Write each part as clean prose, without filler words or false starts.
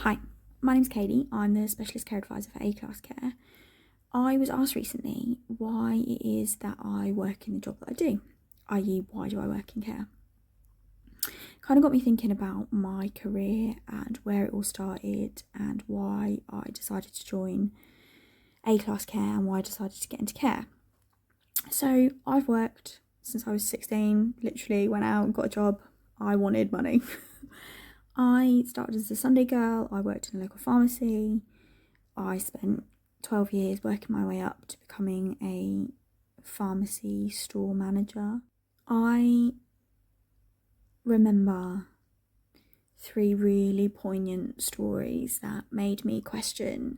Hi, my name's Katie. I'm the Specialist Care Advisor for A-Class Care. I was asked recently why it is that I work in the job that I do, i.e. why do I work in care? Kind of got me thinking about my career and where it all started and why I decided to join A-Class Care and why I decided to get into care. So I've worked since I was 16, literally went out and got a job. I wanted money. I started as a Sunday girl. I worked in a local pharmacy. I spent 12 years working my way up to becoming a pharmacy store manager. I remember 3 really poignant stories that made me question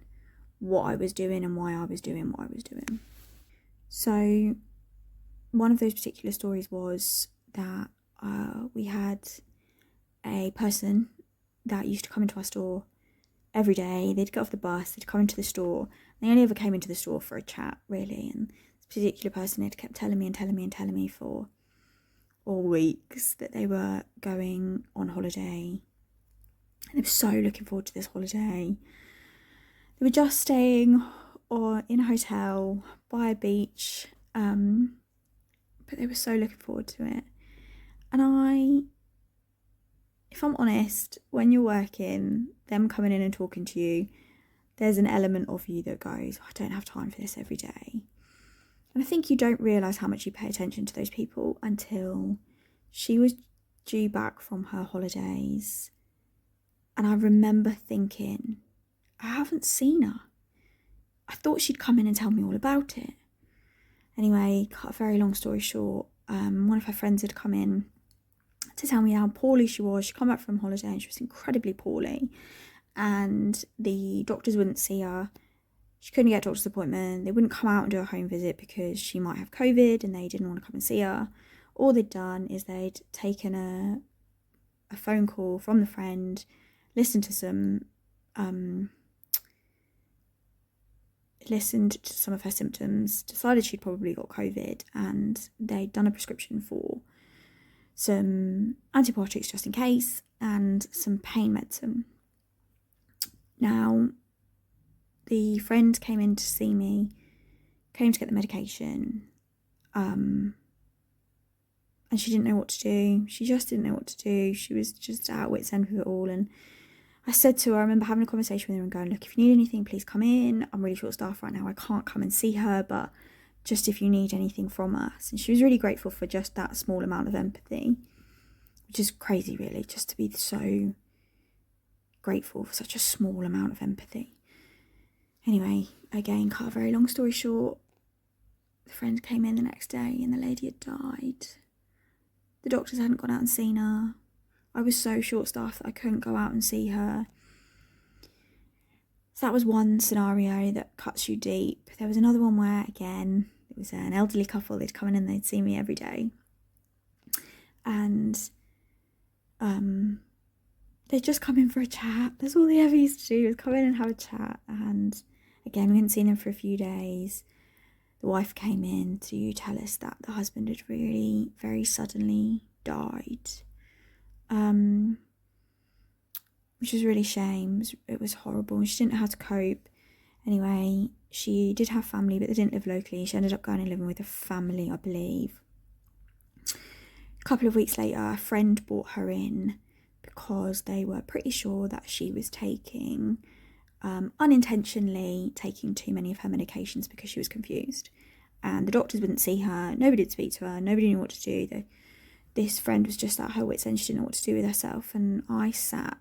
what I was doing and why I was doing what I was doing. So one of those particular stories was that we had a person that used to come into our store every day. They'd get off the bus, they'd come into the store. They only ever came into the store for a chat, really. And this particular person had kept telling me for all weeks that they were going on holiday. And they were so looking forward to this holiday. They were just staying in a hotel by a beach, but they were so looking forward to it. And if I'm honest, when you're working, them coming in and talking to you, there's an element of you that goes, I don't have time for this every day. And I think you don't realise how much you pay attention to those people until she was due back from her holidays. And I remember thinking, I haven't seen her. I thought she'd come in and tell me all about it. Anyway, cut a very long story short, one of her friends had come in to tell me how poorly she was. She'd come back from holiday and she was incredibly poorly. And the doctors wouldn't see her. She couldn't get a doctor's appointment. They wouldn't come out and do a home visit because she might have COVID and they didn't want to come and see her. All they'd done is they'd taken a phone call from the friend, listened to some of her symptoms, decided she'd probably got COVID, and they'd done a prescription for some antibiotics just in case and some pain medicine. Now, the friend came in to see me, came to get the medication, and she didn't know what to do. She just didn't know what to do. She was just at wit's end with it all. And I said to her, I remember having a conversation with her and going, look, if you need anything, please come in. I'm really short staffed right now. I can't come and see her, but just if you need anything from us. And she was really grateful for just that small amount of empathy, which is crazy, really, just to be so grateful for such a small amount of empathy. Anyway, again, cut a very long story short, the friend came in the next day and the lady had died. The doctors hadn't gone out and seen her. I was so short-staffed that I couldn't go out and see her. So that was one scenario that cuts you deep. There was another one where, again, it was an elderly couple. They'd come in and they'd see me every day. And they'd just come in for a chat. That's all they ever used to do, was come in and have a chat. And again, we hadn't seen them for a few days. The wife came in to tell us that the husband had really very suddenly died, which was really a shame. It was horrible. She didn't know how to cope. Anyway, she did have family, but they didn't live locally. She ended up going and living with a family, I believe. A couple of weeks later, a friend brought her in because they were pretty sure that she was unintentionally taking too many of her medications because she was confused. And the doctors wouldn't see her. Nobody would speak to her. Nobody knew what to do. This friend was just at her wit's end. She didn't know what to do with herself. And I sat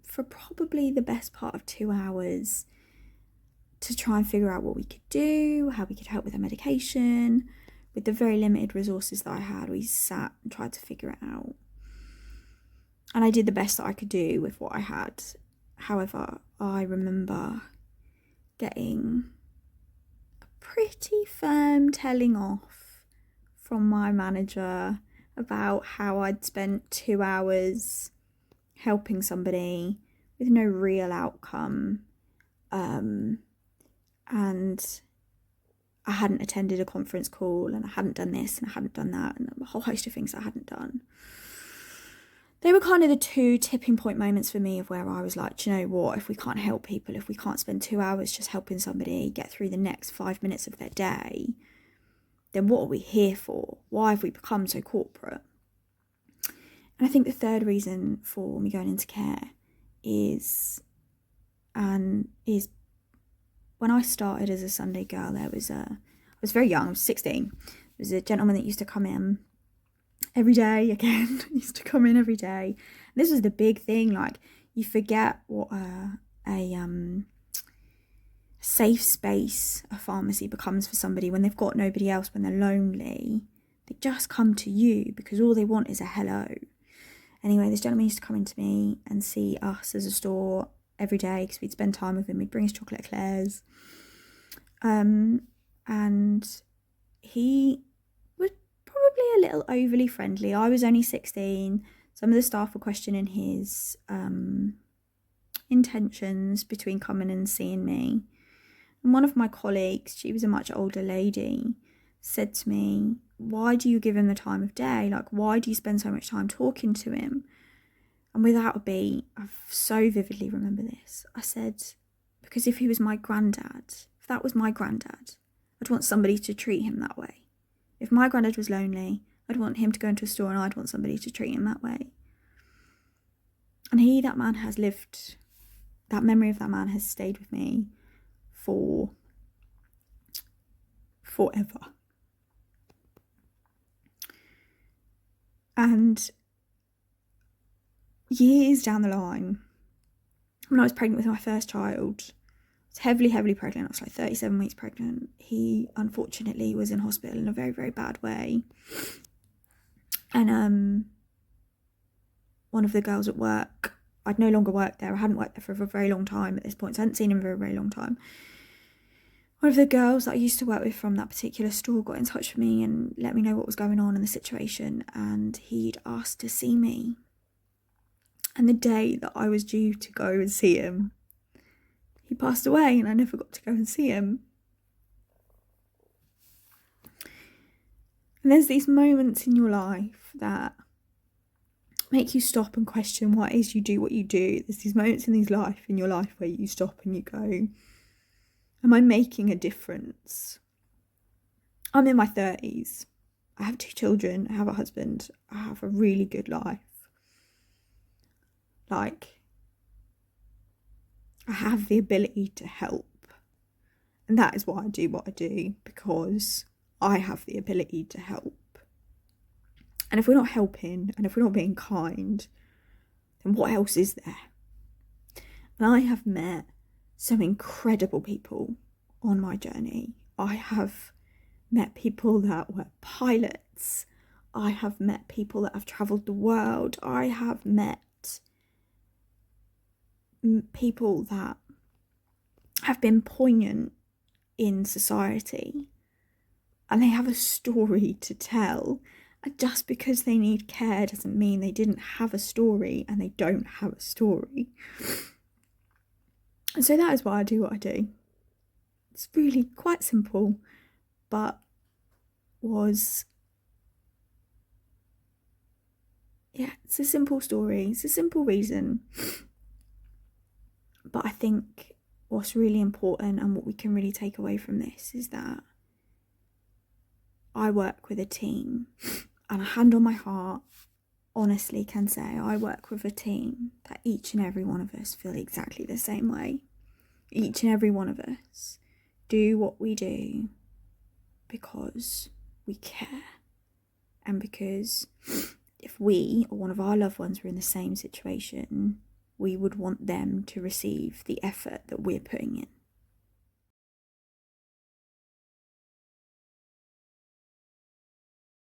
for probably the best part of 2 hours to try and figure out what we could do, how we could help with her medication. With the very limited resources that I had, we sat and tried to figure it out. And I did the best that I could do with what I had. However, I remember getting a pretty firm telling off from my manager about how I'd spent 2 hours helping somebody with no real outcome, and I hadn't attended a conference call, and I hadn't done this and I hadn't done that, and a whole host of things I hadn't done. they were kind of the two tipping point moments for me of where I was like, do you know what, if we can't help people, if we can't spend 2 hours just helping somebody get through the next 5 minutes of their day, then what are we here for? Why have we become so corporate? And I think the third reason for me going into care is when I started as a Sunday girl, I was very young, I was 16. There was a gentleman that used to come in every day again. Used to come in every day. And this was the big thing, like, you forget what a safe space a pharmacy becomes for somebody when they've got nobody else, when they're lonely. They just come to you because all they want is a hello. Anyway, this gentleman used to come into me and see us as a store every day because we'd spend time with him. We'd bring us chocolate eclairs. And he was probably a little overly friendly. I was only 16. Some of the staff were questioning his intentions between coming and seeing me. And one of my colleagues, she was a much older lady, said to me, why do you give him the time of day? Like, why do you spend so much time talking to him? And without a beat, I so vividly remember this. I said, because if he was my granddad, if that was my granddad, I'd want somebody to treat him that way. If my granddad was lonely, I'd want him to go into a store and I'd want somebody to treat him that way. And that man has lived, that memory of that man has stayed with me for forever. And years down the line, when I was pregnant with my first child, I was heavily pregnant. I was like 37 weeks pregnant. He unfortunately was in hospital in a very, very bad way. And one of the girls at work, I'd no longer worked there. I hadn't worked there for a very long time at this point. So I hadn't seen him for a very long time. One of the girls that I used to work with from that particular store got in touch with me and let me know what was going on in the situation. And he'd asked to see me. And the day that I was due to go and see him, he passed away and I never got to go and see him. And there's these moments in your life that make you stop and question why it is you do what you do. There's these moments in your life where you stop and you go, am I making a difference? I'm in my 30s. I have 2 children. I have a husband. I have a really good life. Like, I have the ability to help. And that is why I do what I do, because I have the ability to help. And if we're not helping, and if we're not being kind, then what else is there? And I have met some incredible people on my journey. I have met people that were pilots. I have met people that have travelled the world. I have met people that have been poignant in society, and they have a story to tell. And just because they need care doesn't mean they didn't have a story, and they don't have a story. And so that is why I do what I do. It's really quite simple, but it's a simple story. It's a simple reason. But I think what's really important and what we can really take away from this is that I work with a team, and a hand on my heart honestly can say I work with a team that each and every one of us feel exactly the same way. Each and every one of us do what we do because we care, and because if we or one of our loved ones were in the same situation, we would want them to receive the effort that we're putting in.